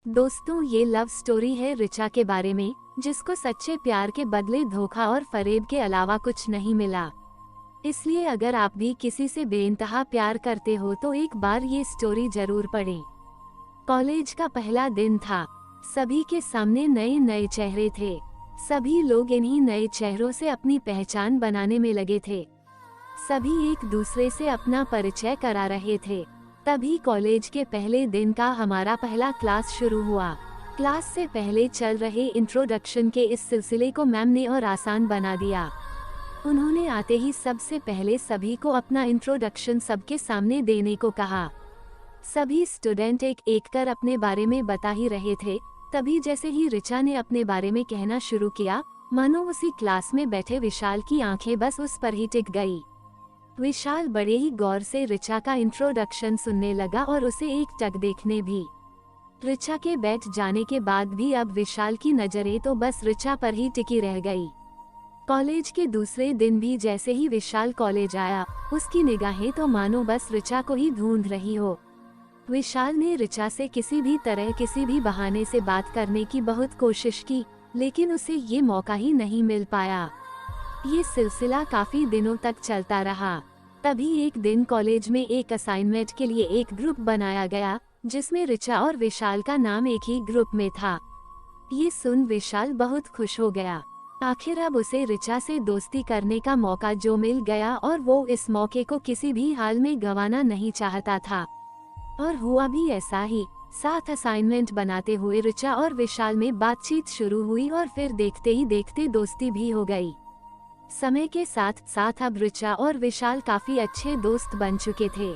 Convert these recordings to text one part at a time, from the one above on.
दोस्तों, ये love story है ऋचा के बारे में, जिसको सच्चे प्यार के बदले धोखा और फरेब के अलावा कुछ नहीं मिला। इसलिए अगर आप भी किसी से बेइंतहा प्यार करते हो तो एक बार ये स्टोरी जरूर पढ़ें। कॉलेज का पहला दिन था। सभी के सामने नए नए चेहरे थे। सभी लोग इन्हीं नए चेहरों से अपनी पहचान बनाने में लगे थे। सभी एक दूसरे से अपना परिचय करा रहे थे। तभी कॉलेज के पहले दिन का हमारा पहला क्लास शुरू हुआ। क्लास से पहले चल रहे इंट्रोडक्शन के इस सिलसिले को मैम ने और आसान बना दिया। उन्होंने आते ही सबसे पहले सभी को अपना इंट्रोडक्शन सबके सामने देने को कहा। सभी स्टूडेंट एक एक कर अपने बारे में बता ही रहे थे। तभी जैसे ही ऋचा ने अपने बारे में कहना शुरू किया, मानो उसी क्लास में बैठे विशाल की आंखें बस उस पर ही टिक गई। विशाल बड़े ही गौर से ऋचा का इंट्रोडक्शन सुनने लगा और उसे एक टक देखने भी। ऋचा के बैठ जाने के बाद भी अब विशाल की नजरें तो बस ऋचा पर ही टिकी रह गई। कॉलेज के दूसरे दिन भी जैसे ही विशाल कॉलेज आया, उसकी निगाहें तो मानो बस ऋचा को ही ढूंढ रही हो। विशाल ने ऋचा से किसी भी तरह किसी भी बहाने से बात करने की बहुत कोशिश की, लेकिन उसे ये मौका ही नहीं मिल पाया। ये सिलसिला काफी दिनों तक चलता रहा। तभी एक दिन कॉलेज में एक असाइनमेंट के लिए एक ग्रुप बनाया गया, जिसमें ऋचा और विशाल का नाम एक ही ग्रुप में था। ये सुन विशाल बहुत खुश हो गया। आखिर अब उसे ऋचा से दोस्ती करने का मौका जो मिल गया और वो इस मौके को किसी भी हाल में गंवाना नहीं चाहता था। और हुआ भी ऐसा ही। साथ असाइनमेंट बनाते हुए ऋचा और विशाल में बातचीत शुरू हुई और फिर देखते ही देखते दोस्ती भी हो गई। समय के साथ साथ अब ऋचा और विशाल काफी अच्छे दोस्त बन चुके थे।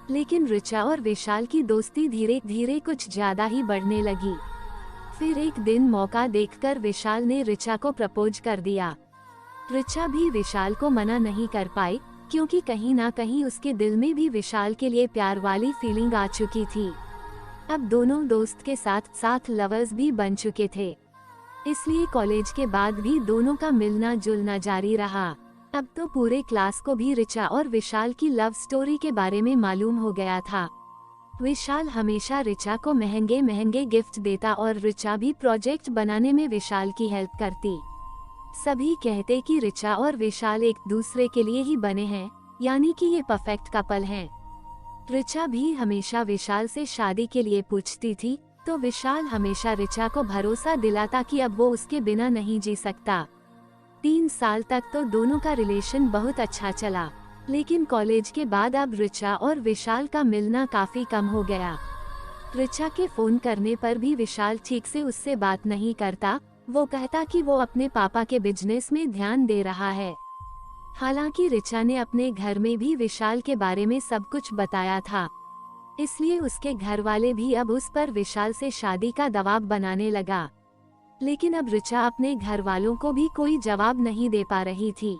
लेकिन ऋचा और विशाल की दोस्ती धीरे धीरे कुछ ज्यादा ही बढ़ने लगी। फिर एक दिन मौका देखकर विशाल ने ऋचा को प्रपोज कर दिया। ऋचा भी विशाल को मना नहीं कर पाई, क्योंकि कहीं ना कहीं उसके दिल में भी विशाल के लिए प्यार वाली फीलिंग आ चुकी थी। अब दोनों दोस्त के साथ साथ लवर्स भी बन चुके थे। इसलिए कॉलेज के बाद भी दोनों का मिलना जुलना जारी रहा। अब तो पूरे क्लास को भी ऋचा और विशाल की लव स्टोरी के बारे में मालूम हो गया था। विशाल हमेशा ऋचा को महंगे महंगे गिफ्ट देता और ऋचा भी प्रोजेक्ट बनाने में विशाल की हेल्प करती। सभी कहते कि ऋचा और विशाल एक दूसरे के लिए ही बने हैं, यानी कि ये परफेक्ट कपल हैं। ऋचा भी हमेशा विशाल से शादी के लिए पूछती थी, तो विशाल हमेशा ऋचा को भरोसा दिलाता कि अब वो उसके बिना नहीं जी सकता। 3 साल तक तो दोनों का रिलेशन बहुत अच्छा चला, लेकिन कॉलेज के बाद अब ऋचा और विशाल का मिलना काफी कम हो गया। ऋचा के फोन करने पर भी विशाल ठीक से उससे बात नहीं करता। वो कहता कि वो अपने पापा के बिजनेस में ध्यान दे रहा है। हालांकि ऋचा ने अपने घर में भी विशाल के बारे में सब कुछ बताया था, इसलिए उसके घर वाले भी अब उस पर विशाल से शादी का दबाव बनाने लगा। लेकिन अब ऋचा अपने घर वालों को भी कोई जवाब नहीं दे पा रही थी।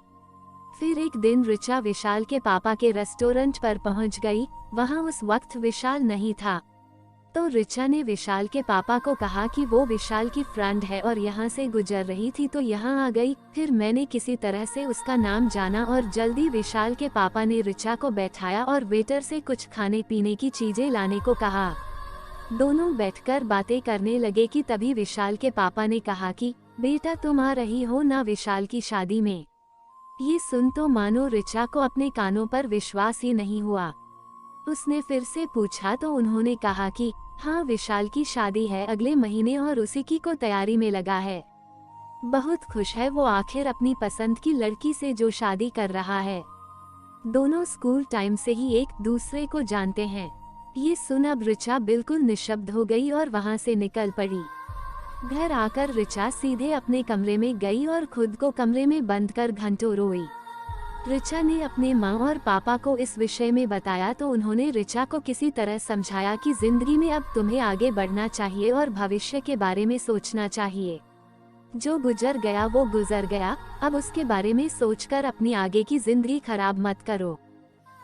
फिर एक दिन ऋचा विशाल के पापा के रेस्टोरेंट पर पहुंच गई। वहां उस वक्त विशाल नहीं था, तो ऋचा ने विशाल के पापा को कहा कि वो विशाल की फ्रेंड है और यहाँ से गुजर रही थी तो यहाँ आ गई। फिर मैंने किसी तरह से उसका नाम जाना और जल्दी विशाल के पापा ने ऋचा को बैठाया और वेटर से कुछ खाने पीने की चीजें लाने को कहा। दोनों बैठकर बातें करने लगे कि तभी विशाल के पापा ने कहा कि बेटा, तुम आ रही हो ना विशाल की शादी में। ये सुन तो मानो ऋचा को अपने कानों पर विश्वास ही नहीं हुआ। उसने फिर से पूछा तो उन्होंने कहा कि हाँ, विशाल की शादी है अगले महीने और उसी की को तैयारी में लगा है। बहुत खुश है वो आखिर अपनी पसंद की लड़की से जो शादी कर रहा है। दोनों स्कूल टाइम से ही एक दूसरे को जानते हैं। ये सुन अब ऋचा बिल्कुल निशब्द हो गई और वहाँ से निकल पड़ी। घर आकर ऋचा सीधे अपने कमरे में गई और खुद को कमरे में बंद कर घंटों रोई। ऋचा ने अपने माँ और पापा को इस विषय में बताया तो उन्होंने ऋचा को किसी तरह समझाया कि जिंदगी में अब तुम्हें आगे बढ़ना चाहिए और भविष्य के बारे में सोचना चाहिए। जो गुजर गया वो गुजर गया, अब उसके बारे में सोचकर अपनी आगे की जिंदगी खराब मत करो।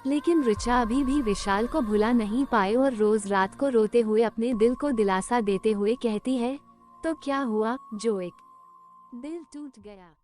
लेकिन ऋचा अभी भी विशाल को भुला नहीं पाए और रोज रात को रोते हुए अपने दिल को दिलासा देते हुए कहती है, तो क्या हुआ जो एक दिल टूट गया।